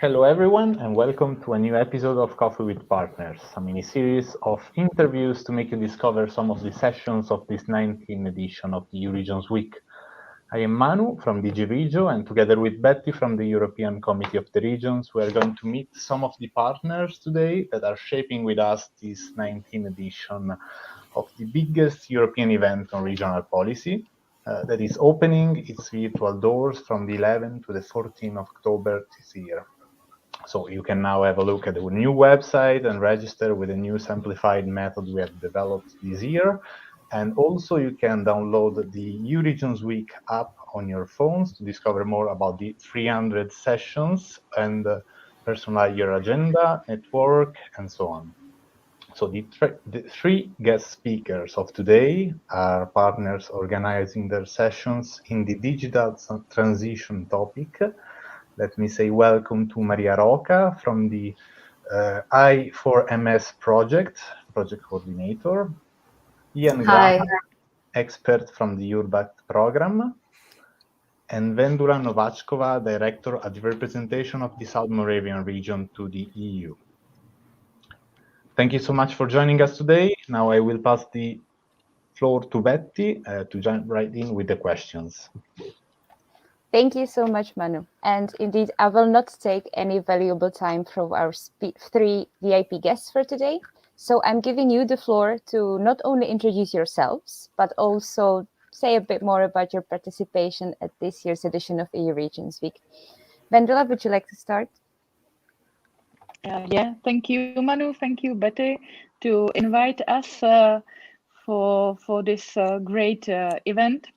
Hello everyone, and welcome to a new episode of Coffee with Partners, a mini-series of interviews to make you discover some of the sessions of this 19th edition of the EU-Regions Week. I am Manu from DG Regio, and together with Betty from the European Committee of the Regions, we are going to meet some of the partners today that are shaping with us this 19th edition of the biggest European event on regional policy, that is opening its virtual doors from the 11th to the 14th of October this year. So you can now have a look at the new website and register with a new simplified method we have developed this year. And also you can download the EU-Regions Week app on your phones to discover more about the 300 sessions and personalize your agenda, network, and so on. So the three guest speakers of today are partners organizing their sessions in the digital transition topic. Let me say welcome to Maria Roca from the I4MS project coordinator. Ian Graham, expert from the URBACT program. And Vendula Nováčková, director at the representation of the South Moravian region to the EU. Thank you so much for joining us today. Now I will pass the floor to Betty to jump right in with the questions. Thank you so much, Manu. And indeed, I will not take any valuable time from our three VIP guests for today. So I'm giving you the floor to not only introduce yourselves, but also say a bit more about your participation at this year's edition of EU-Regions Week. Vendula, would you like to start? Yeah, thank you, Manu. Thank you, Betty, to invite us for this great event.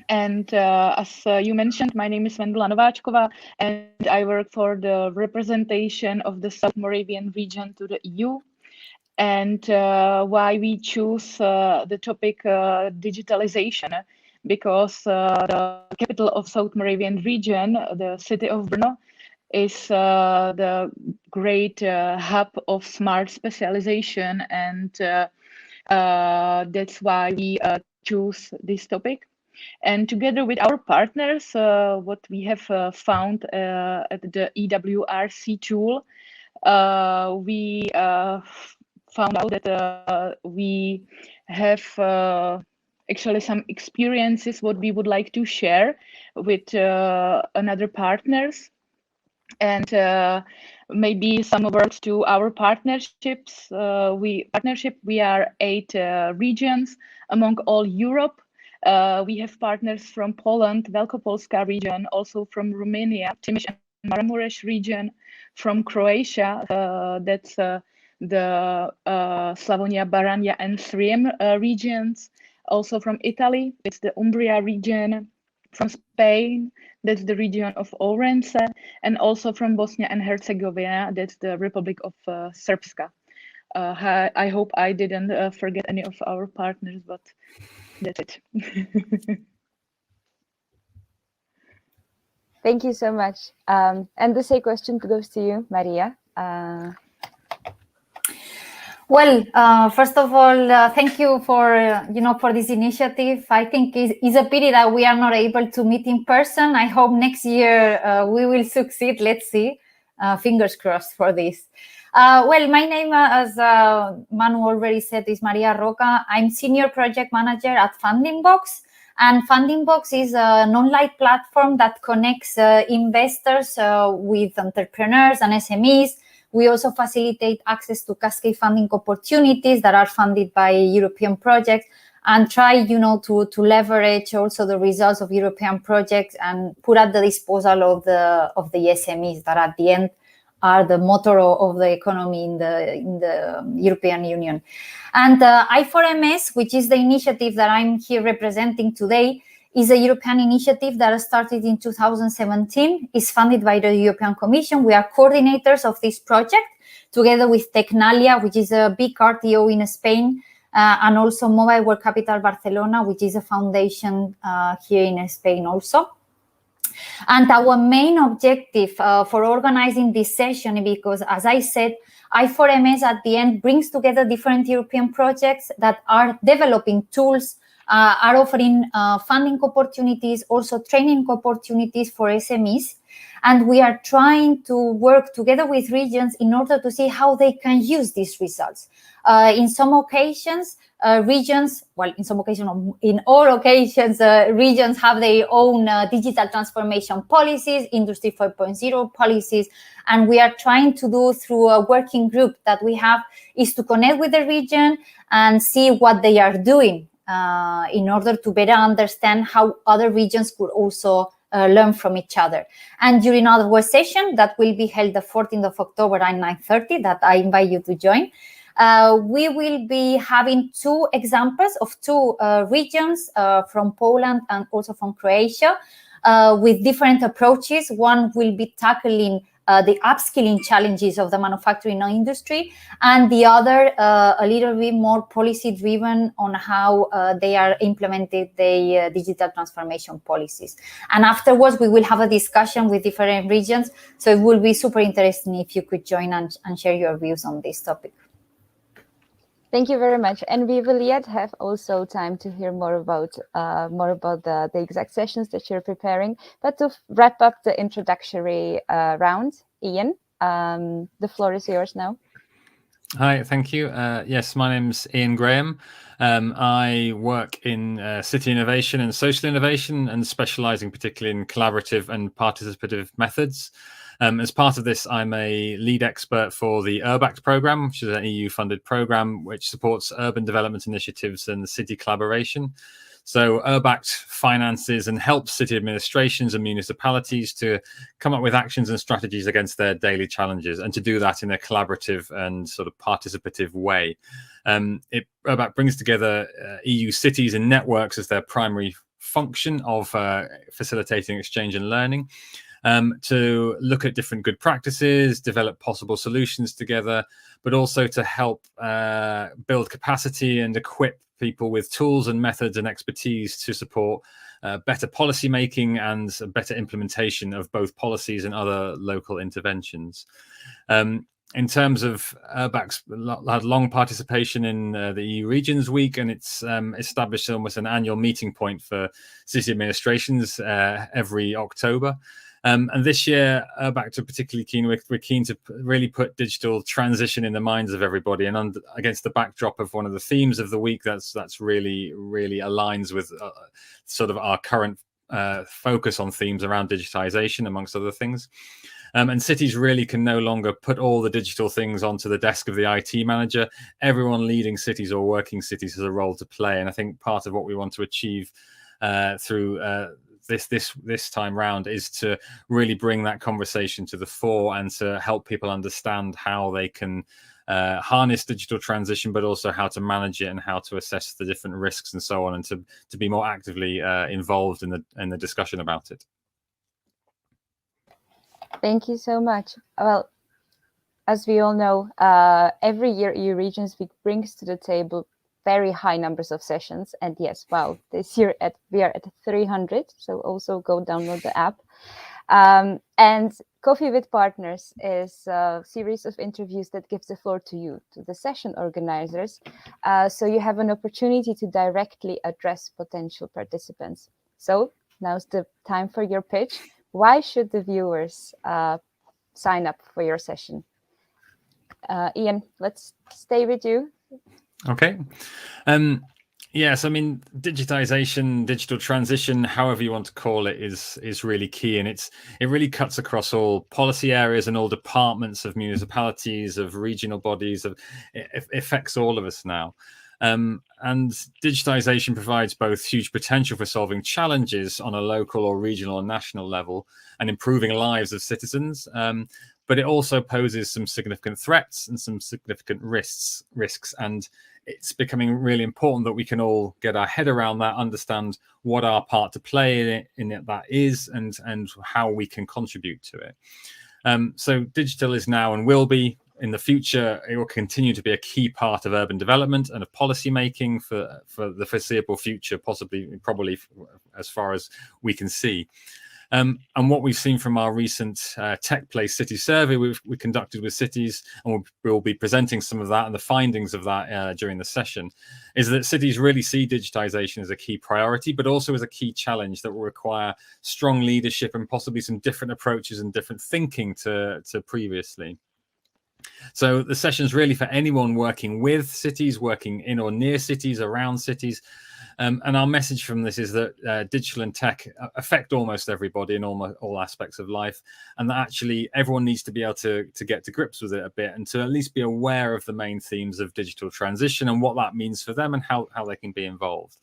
And as you mentioned, my name is Vendula Nováčková, and I work for the representation of the South Moravian region to the EU. And why we choose the topic digitalization, because the capital of South Moravian region, the city of Brno, is the great hub of smart specialization, and that's why we choose this topic. And together with our partners, what we have found at the EWRC tool, we found out that we have actually some experiences what we would like to share with another partners. And maybe some words to our partnerships. We are 8 regions among all Europe. We have partners from Poland, Velkopolska region, also from Romania, Timish and Maramuresh region, from Croatia, that's the Slavonia, Baranya and Srijem regions, also from Italy, it's the Umbria region, from Spain, that's the region of Ourense, and also from Bosnia and Herzegovina, that's the Republic of Srpska. I hope I didn't forget any of our partners, but that's it. Thank you so much. And the same question goes to you, Maria. Well, first of all, thank you for for this initiative. I think it's a pity that we are not able to meet in person. I hope next year we will succeed. Let's see. Fingers crossed for this. Well, my name, as Manu already said, is Maria Roca. I'm Senior Project Manager at FundingBox. And FundingBox is an online platform that connects investors with entrepreneurs and SMEs. We also facilitate access to cascade funding opportunities that are funded by European projects, and try, to leverage also the results of European projects and put at the disposal of the SMEs that at the end are the motor of the economy in the European Union. And I4MS, which is the initiative that I'm here representing today, is a European initiative that started in 2017, is funded by the European Commission. We are coordinators of this project, together with Tecnalia, which is a big RTO in Spain, and also Mobile World Capital Barcelona, which is a foundation here in Spain also. And our main objective for organizing this session, because as I said, I4MS at the end brings together different European projects that are developing tools, are offering funding opportunities, also training opportunities for SMEs. And we are trying to work together with regions in order to see how they can use these results. In some occasions, regions, well, in all occasions, regions have their own digital transformation policies, Industry 4.0 policies, and we are trying to do through a working group that we have is to connect with the region and see what they are doing in order to better understand how other regions could also learn from each other. And during our session that will be held the 14th of October at 9:30, that I invite you to join, we will be having two examples of two regions from Poland and also from Croatia with different approaches. One will be tackling the upskilling challenges of the manufacturing industry, and the other a little bit more policy driven on how they are implemented the digital transformation policies. And afterwards, we will have a discussion with different regions. So it will be super interesting if you could join and share your views on this topic. Thank you very much. And we will yet have also time to hear more about the exact sessions that you're preparing. But to wrap up the introductory round, Ian, the floor is yours now. Hi, thank you. Yes, my name's Ian Graham. I work in city innovation and social innovation, and specializing particularly in collaborative and participative methods. As part of this, I'm a lead expert for the URBACT program, which is an EU-funded program which supports urban development initiatives and city collaboration. So URBACT finances and helps city administrations and municipalities to come up with actions and strategies against their daily challenges, and to do that in a collaborative and sort of participative way. URBACT brings together EU cities and networks as their primary function of facilitating exchange and learning. To look at different good practices, develop possible solutions together, but also to help build capacity and equip people with tools and methods and expertise to support better policy making and better implementation of both policies and other local interventions. In terms of URBACT's had long participation in the EU Regions Week, and it's established almost an annual meeting point for city administrations every October. And this year, URBACT are particularly keen. We're keen to really put digital transition in the minds of everybody, and against the backdrop of one of the themes of the week that's really aligns with sort of our current focus on themes around digitization, amongst other things. And cities really can no longer put all the digital things onto the desk of the IT manager. Everyone leading cities or working cities has a role to play, and I think part of what we want to achieve through this time round is to really bring that conversation to the fore and to help people understand how they can harness digital transition, but also how to manage it and how to assess the different risks and so on, and to be more actively involved in the discussion about it. Thank you so much. Well, as we all know, every year EU Regions Week brings to the table very high numbers of sessions, and yes, wow, this year we are at 300, so also go download the app. And Coffee with Partners is a series of interviews that gives the floor to you, to the session organizers, so you have an opportunity to directly address potential participants. So now's the time for your pitch. Why should the viewers sign up for your session? Ian, let's stay with you. Okay. Yes, I mean, digitization, digital transition, however you want to call it, is really key, and it really cuts across all policy areas and all departments of municipalities, of regional bodies. It affects all of us now. And digitization provides both huge potential for solving challenges on a local or regional or national level and improving lives of citizens. But it also poses some significant threats and some significant risks. And it's becoming really important that we can all get our head around that, understand what our part to play in it that is, and how we can contribute to it. So digital is now and will be in the future. It will continue to be a key part of urban development and of policy making for the foreseeable future, probably as far as we can see. And what we've seen from our recent Tech Place City survey we conducted with cities, and we'll be presenting some of that and the findings of that during the session, is that cities really see digitization as a key priority, but also as a key challenge that will require strong leadership and possibly some different approaches and different thinking to previously. So the session is really for anyone working with cities, working in or near cities, around cities. And our message from this is that digital and tech affect almost everybody in all aspects of life, and that actually everyone needs to be able to get to grips with it a bit and to at least be aware of the main themes of digital transition and what that means for them and how they can be involved.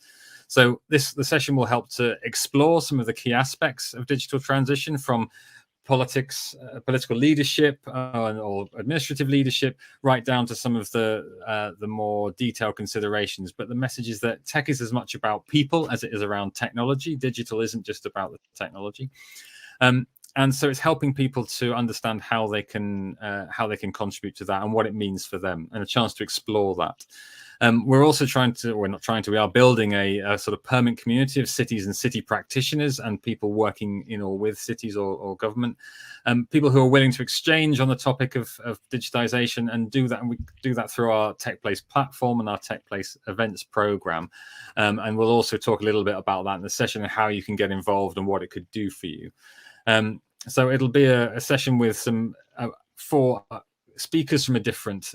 So the session will help to explore some of the key aspects of digital transition, from politics, political leadership or administrative leadership, right down to some of the more detailed considerations. But the message is that tech is as much about people as it is around technology. Digital isn't just about the technology. And so it's helping people to understand how they can contribute to that and what it means for them, and a chance to explore that. We're also we are building a sort of permanent community of cities and city practitioners and people working in or with cities or government, people who are willing to exchange on the topic of digitization and do that. And we do that through our Tech Place platform and our Tech Place events program. And we'll also talk a little bit about that in the session and how you can get involved and what it could do for you. So it'll be a session with some 4 speakers from different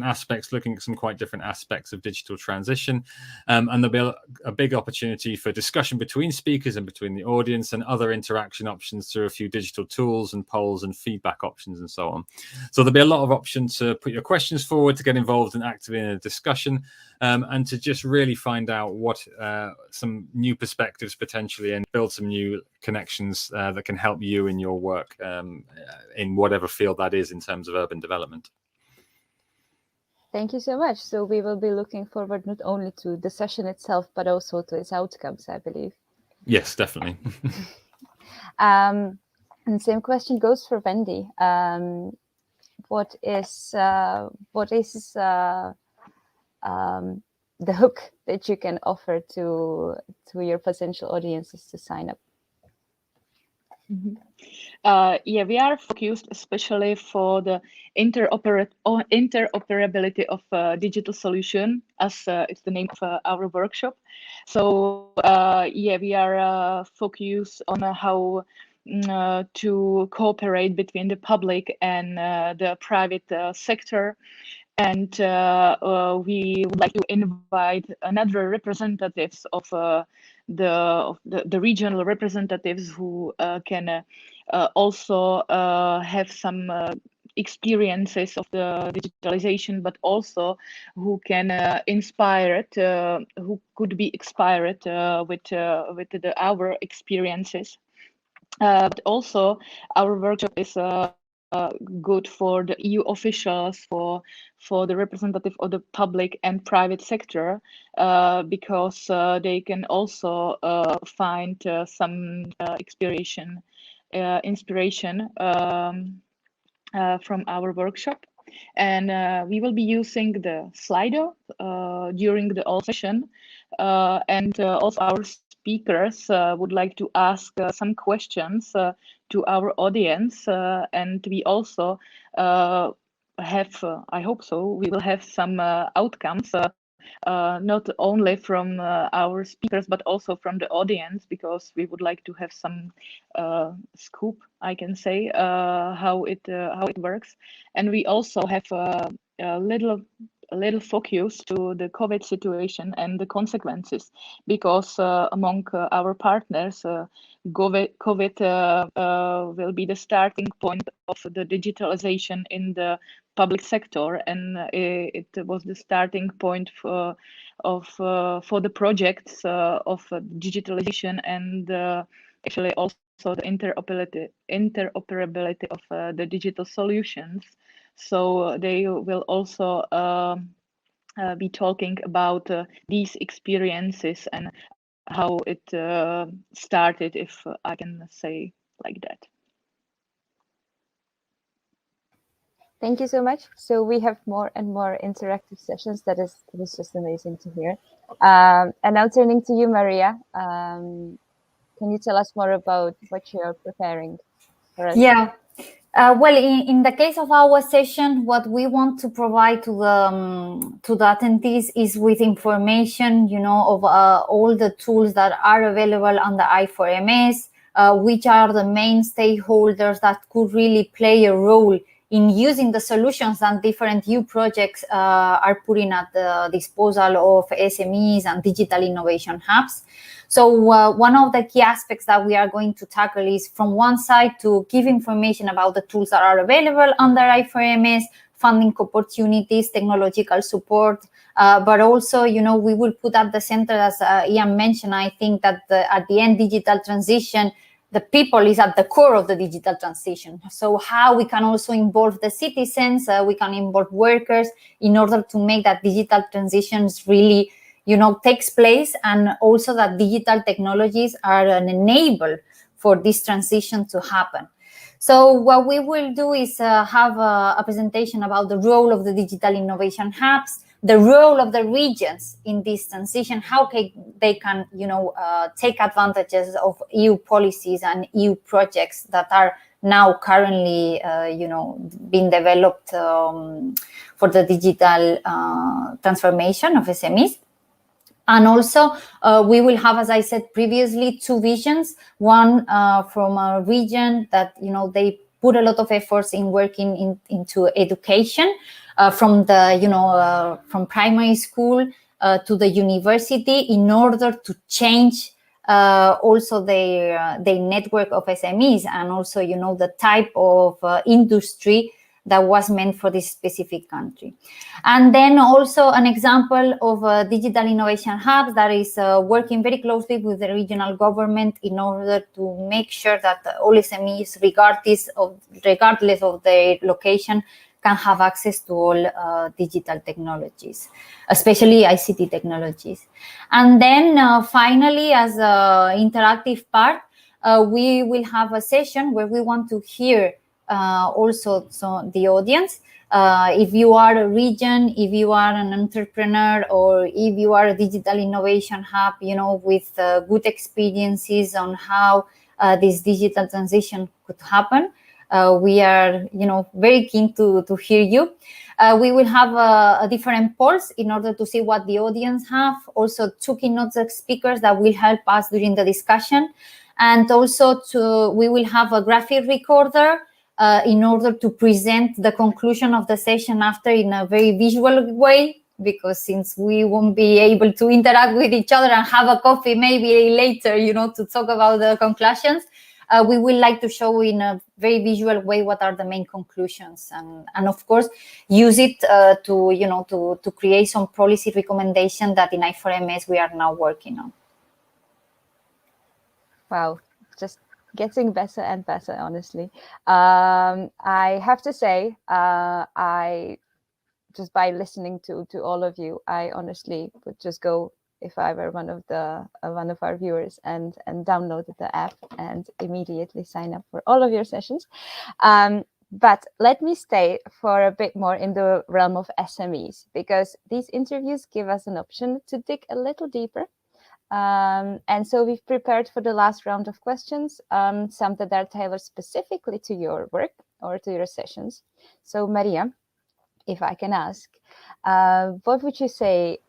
aspects, looking at some quite different aspects of digital transition, and there'll be a big opportunity for discussion between speakers and between the audience, and other interaction options through a few digital tools and polls and feedback options and so on. So there'll be a lot of options to put your questions forward, to get involved and actively in a discussion, and to just really find out what some new perspectives potentially, and build some new connections that can help you in your work in whatever field that is in terms of urban development. Thank you so much. So we will be looking forward not only to the session itself, but also to its outcomes, I believe. Yes, definitely. And same question goes for Wendy. What is the hook that you can offer to your potential audiences to sign up? Mm-hmm. Yeah, we are focused especially for the interoperability of digital solution, as it's the name of our workshop. So yeah, we are focused on how to cooperate between the public and the private sector. And we would like to invite another representatives of the regional representatives who can also have some experiences of the digitalization, but also who can inspire it, who could be inspired with our experiences. But also our workshop is good for the EU officials, for the representative of the public and private sector, because they can also find some inspiration from our workshop. And we will be using the Slido during the whole session, and also our speakers would like to ask some questions to our audience, and we also have, I hope so, we will have some outcomes, not only from our speakers, but also from the audience, because we would like to have some scoop, I can say, how it works. And we also have a little focus to the COVID situation and the consequences, because among our partners, COVID will be the starting point of the digitalization in the public sector, and it was the starting point for the projects of digitalization, and actually also the interoperability of the digital solutions. So they will also be talking about these experiences and how it started, if I can say like that. Thank you so much. So we have more and more interactive sessions. That is just amazing to hear. And now turning to you, Maria. Can you tell us more about what you're preparing for us? Yeah. Well, in the case of our session, what we want to provide to the attendees is with information, of all the tools that are available on the I4MS, which are the main stakeholders that could really play a role in using the solutions that different EU projects are putting at the disposal of SMEs and digital innovation hubs. So one of the key aspects that we are going to tackle is, from one side, to give information about the tools that are available under I4MS, funding opportunities, technological support, but also, we will put at the center, as Ian mentioned, I think that at the end, digital transition, the people is at the core of the digital transition. So how we can also involve the citizens, we can involve workers in order to make that digital transitions really takes place, and also that digital technologies are an enabler for this transition to happen. So what we will do is have a presentation about the role of the digital innovation hubs, the role of the regions in this transition, how they can, take advantages of EU policies and EU projects that are now currently, being developed for the digital transformation of SMEs. And also, we will have, as I said previously, two visions. One from a region that, they put a lot of efforts in working into education, from the, from primary school to the university, in order to change also their network of SMEs, and also, the type of industry that was meant for this specific country. And then also an example of a digital innovation hub that is working very closely with the regional government in order to make sure that all SMEs, regardless of their location, can have access to all digital technologies, especially ICT technologies. And then finally, as an interactive part, we will have a session where we want to hear also the audience. If you are a region, if you are an entrepreneur, or if you are a digital innovation hub, with good experiences on how this digital transition could happen, we are, very keen to hear you. We will have a different polls in order to see what the audience have. Also, two keynote speakers that will help us during the discussion, and also we will have a graphic recorder in order to present the conclusion of the session after in a very visual way, because since we won't be able to interact with each other and have a coffee maybe later, to talk about the conclusions, we would like to show in a very visual way what are the main conclusions, and of course use it to create some policy recommendation that in I4MS we are now working on. Wow, just getting better and better, honestly. I have to say, I just by listening to all of you, I honestly would just go, if I were one of our viewers, and downloaded the app and immediately sign up for all of your sessions. But let me stay for a bit more in the realm of SMEs, because these interviews give us an option to dig a little deeper. And so we've prepared for the last round of questions, some that are tailored specifically to your work or to your sessions. So Maria, if I can ask, what would you say,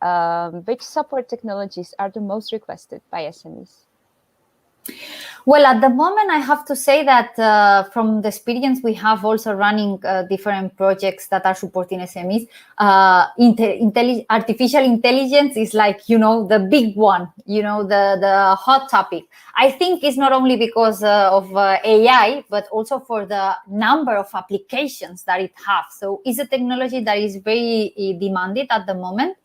which support technologies are the most requested by SMEs? Well, at the moment, I have to say that from the experience we have also running different projects that are supporting SMEs, artificial intelligence is like, the big one, the hot topic. I think it's not only because of AI, but also for the number of applications that it has. So it's a technology that is very demanded at the moment.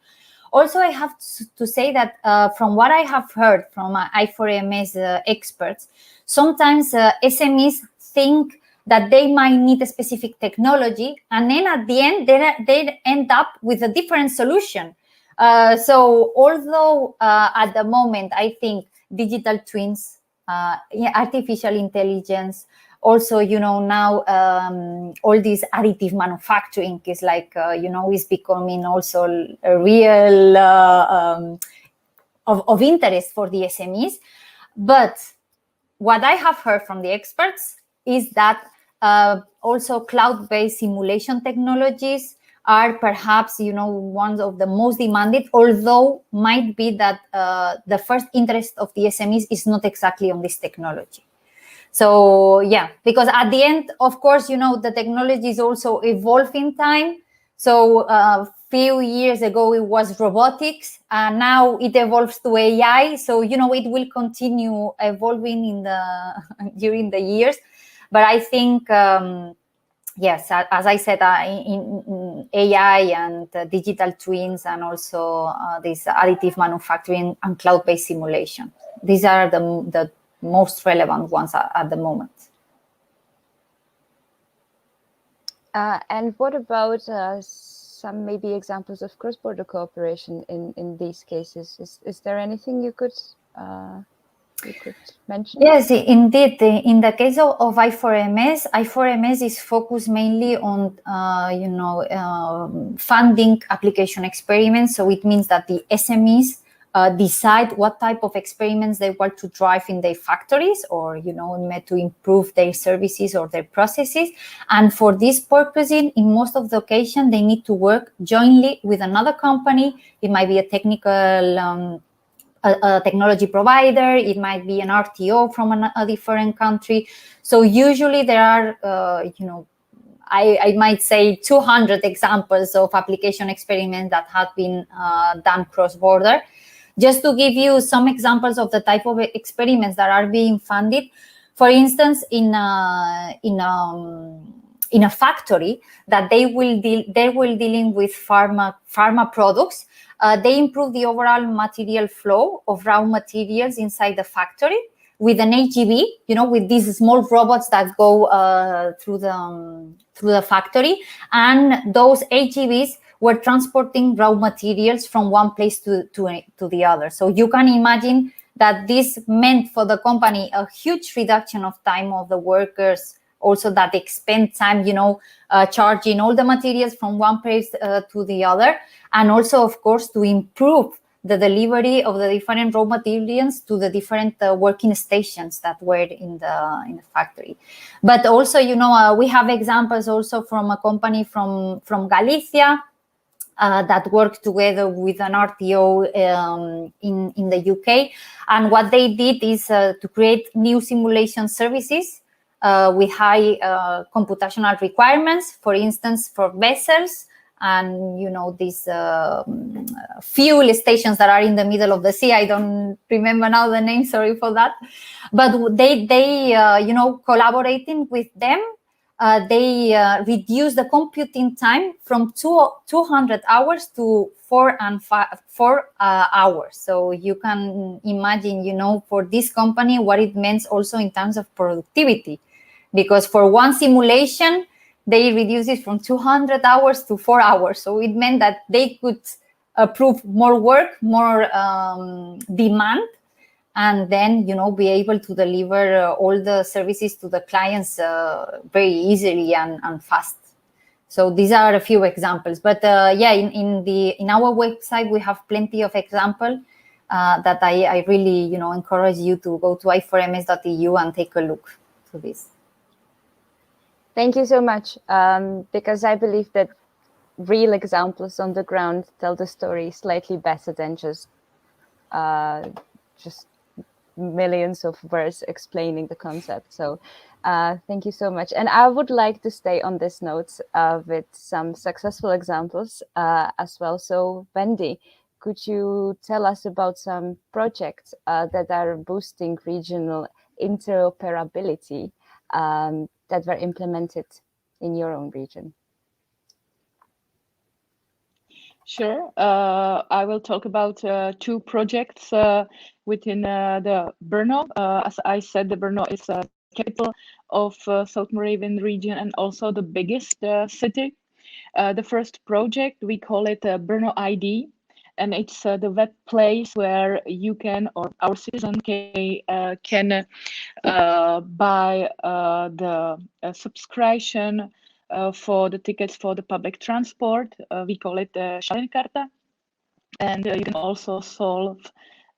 Also, I have to say that from what I have heard from I4MS experts, sometimes SMEs think that they might need a specific technology, and then at the end, they end up with a different solution. So although at the moment, I think digital twins, artificial intelligence, also, now all this additive manufacturing is like, is becoming also a real of interest for the SMEs. But what I have heard from the experts is that also cloud-based simulation technologies are perhaps, one of the most demanded, although might be that the first interest of the SMEs is not exactly on this technology. So yeah, because at the end, of course, the technology is also evolving time. So a few years ago, it was robotics, and now it evolves to AI. So, it will continue evolving during the years. But I think, yes, as I said, in AI and digital twins, and also this additive manufacturing and cloud-based simulation, these are the most relevant ones at the moment. And what about some maybe examples of cross-border cooperation in these cases? Is there anything you could mention? Yes, indeed. In the case of I4MS is focused mainly on funding application experiments. So it means that the SMEs decide what type of experiments they want to drive in their factories, or to improve their services or their processes. And for this purpose, in most of the occasion, they need to work jointly with another company. It might be a technical a technology provider, it might be an RTO from a different country. So usually there are, I might say 200 examples of application experiments that have been done cross-border. Just to give you some examples of the type of experiments that are being funded, for instance, in a factory that they will dealing with pharma products, they improve the overall material flow of raw materials inside the factory with an AGV, with these small robots that go through the factory, and those AGVs were transporting raw materials from one place to the other. So you can imagine that this meant for the company a huge reduction of time of the workers, also that they spend time, charging all the materials from one place to the other, and also, of course, to improve the delivery of the different raw materials to the different working stations that were in the factory. But also, we have examples also from a company from Galicia that worked together with an RTO in the UK. And what they did is to create new simulation services with high computational requirements, for instance, for vessels and, these fuel stations that are in the middle of the sea. I don't remember now the name, sorry for that. But they collaborating with them, they reduce the computing time from 200 hours to 4 hours. So you can imagine, for this company, what it means also in terms of productivity. Because for one simulation, they reduce it from 200 hours to 4 hours. So it meant that they could approve more work, more demand, and then, be able to deliver all the services to the clients very easily and fast. So these are a few examples. But in our website, we have plenty of examples that I really, encourage you to go to i4ms.eu and take a look to this. Thank you so much, because I believe that real examples on the ground tell the story slightly better than just millions of words explaining the concept. So thank you so much. And I would like to stay on this note with some successful examples as well. So Wendy, could you tell us about some projects that are boosting regional interoperability that were implemented in your own region? Sure. I will talk about 2 projects within the Brno. As I said, the Brno is the capital of South Moravian region and also the biggest city. The first project, we call it Brno ID, and it's the web place where you can, or our citizen can buy the subscription for the tickets for the public transport. We call it Šalenkarta. And you can also solve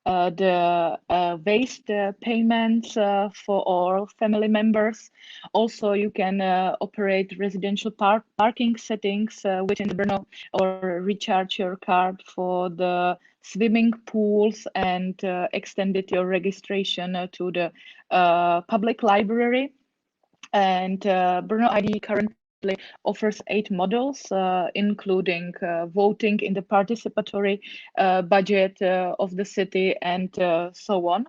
the waste payments for all family members. Also, you can operate residential parking settings within Brno, or recharge your card for the swimming pools, and extended your registration to the public library. And Brno ID currently offers 8 models, including voting in the participatory budget of the city, and so on.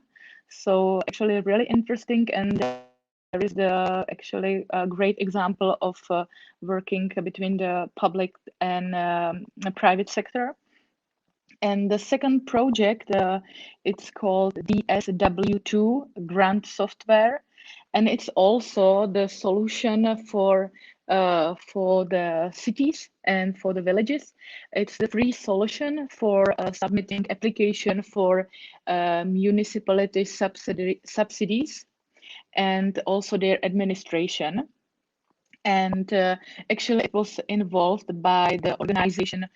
So actually really interesting, and there is actually a great example of working between the public and private sector. And the second project, it's called DSW2 Grant Software, and it's also the solution for the cities and for the villages. It's the free solution for submitting application for municipality subsidies and also their administration. And actually, it was involved by the organization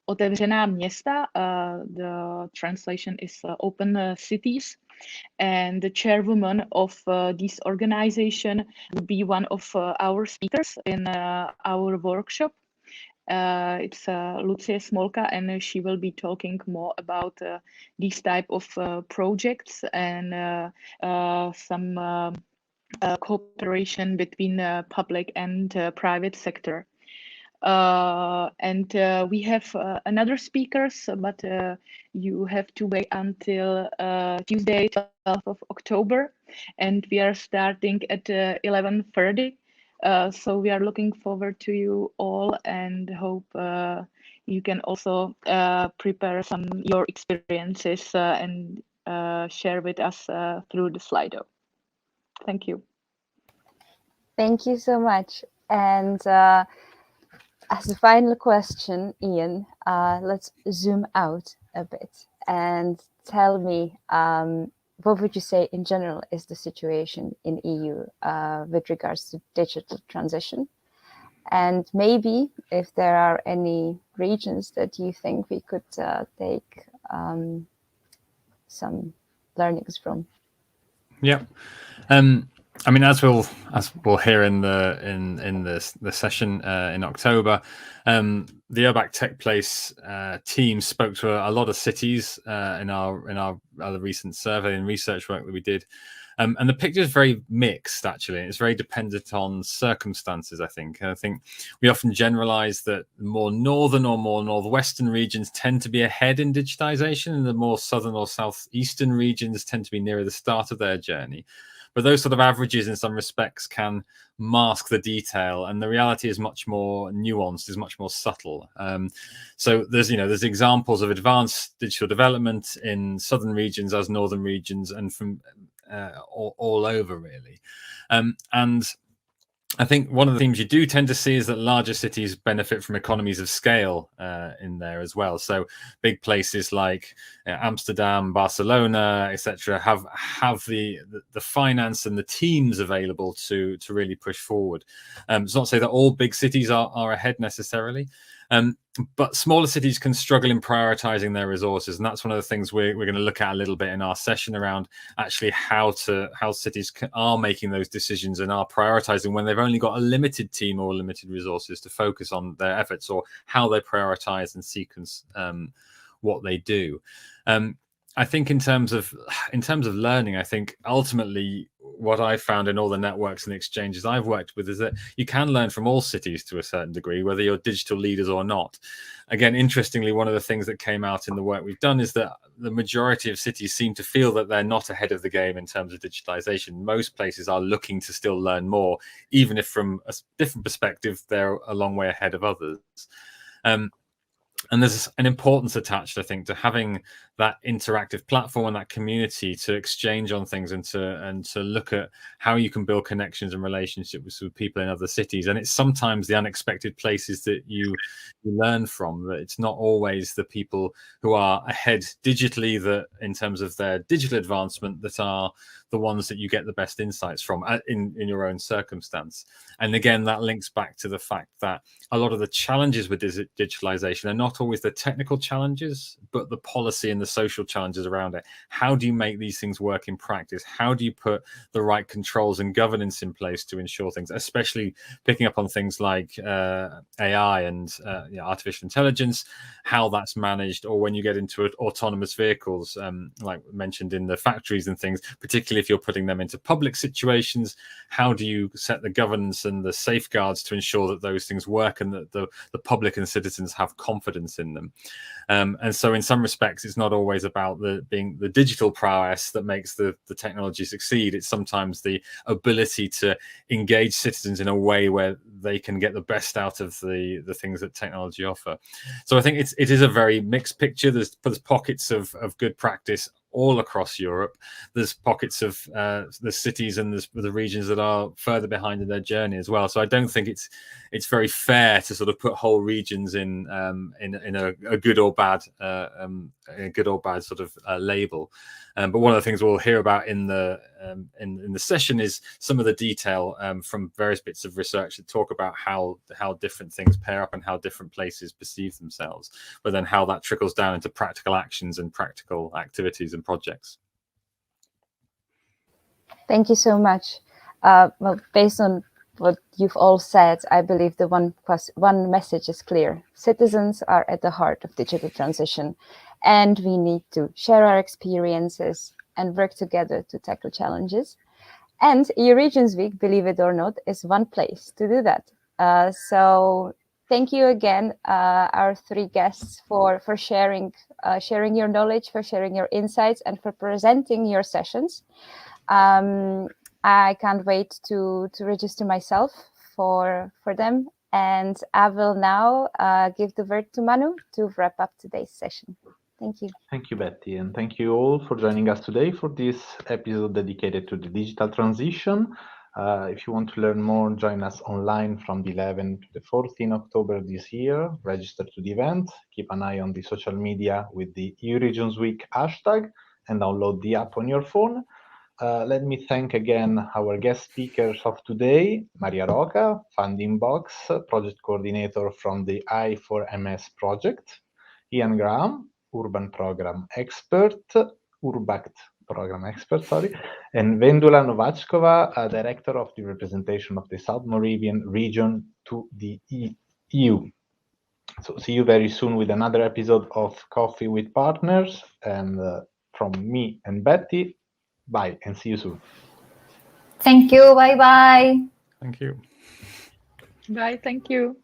Otevřená města. The translation is Open Cities. And the chairwoman of this organization will be one of our speakers in our workshop. It's Lucie Smolka, and she will be talking more about these type of projects and some cooperation between public and private sector. And we have another speakers, but you have to wait until Tuesday, 12th of October, and we are starting at 11:30. So we are looking forward to you all, and hope you can also prepare your experiences and share with us through the Slido. Thank you. Thank you so much. And as a final question, Ian, let's zoom out a bit and tell me, what would you say in general is the situation in EU with regards to digital transition? And maybe if there are any regions that you think we could take some learnings from. Yeah. I mean, as we'll hear in the session in October, the URBACT Tech Place team spoke to a lot of cities in our other recent survey and research work that we did, and the picture is very mixed. Actually, it's very dependent on circumstances. I think we often generalize that more northern or more northwestern regions tend to be ahead in digitization, and the more southern or southeastern regions tend to be nearer the start of their journey. But those sort of averages in some respects can mask the detail, and the reality is much more nuanced, is much more subtle. So there's examples of advanced digital development in southern regions as northern regions, and from all over really. And I think one of the things you do tend to see is that larger cities benefit from economies of scale in there as well. So big places like Amsterdam, Barcelona, etc., have the finance and the teams available to really push forward. It's not to say that all big cities are ahead necessarily, but smaller cities can struggle in prioritizing their resources, and that's one of the things we're going to look at a little bit in our session around actually how cities are making those decisions and are prioritizing when they've only got a limited team or limited resources to focus on their efforts, or how they prioritize and sequence what they do. I think in terms of learning, I think ultimately what I found in all the networks and exchanges I've worked with is that you can learn from all cities to a certain degree, whether you're digital leaders or not. Again, interestingly, one of the things that came out in the work we've done is that the majority of cities seem to feel that they're not ahead of the game in terms of digitalization. Most places are looking to still learn more, even if from a different perspective, they're a long way ahead of others. And there's an importance attached, I think, to having that interactive platform and that community to exchange on things and to look at how you can build connections and relationships with people in other cities. And it's sometimes the unexpected places that you learn from, that it's not always the people who are ahead digitally that in terms of their digital advancement that are the ones that you get the best insights from in your own circumstance. And again, that links back to the fact that a lot of the challenges with digitalization are not always the technical challenges, but the policy and the social challenges around it. How do you make these things work in practice? How do you put the right controls and governance in place to ensure things, especially picking up on things like AI and artificial intelligence, how that's managed, or when you get into autonomous vehicles, like mentioned in the factories and things, particularly if you're putting them into public situations, how do you set the governance and the safeguards to ensure that those things work and that the public and citizens have confidence in them? And so in some respects, it's not always about being the digital prowess that makes the technology succeed. It's sometimes the ability to engage citizens in a way where they can get the best out of the things that technology offer. So I think it is a very mixed picture. There's pockets of good practice all across Europe. There's pockets of the cities and the regions that are further behind in their journey as well. So I don't think it's very fair to sort of put whole regions in a good or bad sort of label. But one of the things we'll hear about in the session is some of the detail from various bits of research that talk about how different things pair up and how different places perceive themselves, but then how that trickles down into practical actions and practical activities and projects. Thank you so much. Well, based on what you've all said, I believe the one message is clear. Citizens are at the heart of digital transition, and we need to share our experiences and work together to tackle challenges. And EU Regions Week, believe it or not, is one place to do that. So thank you again, our three guests, for sharing your knowledge, for sharing your insights, and for presenting your sessions. I can't wait to register myself for them. And I will now give the word to Manu to wrap up today's session. Thank you. Thank you, Betty. And thank you all for joining us today for this episode dedicated to the digital transition. If you want to learn more, join us online from the 11th to the 14th October this year. Register to the event. Keep an eye on the social media with the EU Regions Week hashtag and download the app on your phone. Let me thank again our guest speakers of today, Maria Roca, FundingBox, project coordinator from the I4MS project, Ian Graham, urban program expert, URBACT program expert, sorry, and Vendula Nováčková, director of the representation of the South Moravian region to the EU. So see you very soon with another episode of Coffee with Partners, and from me and Betty, bye and see you soon. Thank you. Bye-bye. Thank you. Bye. Thank you.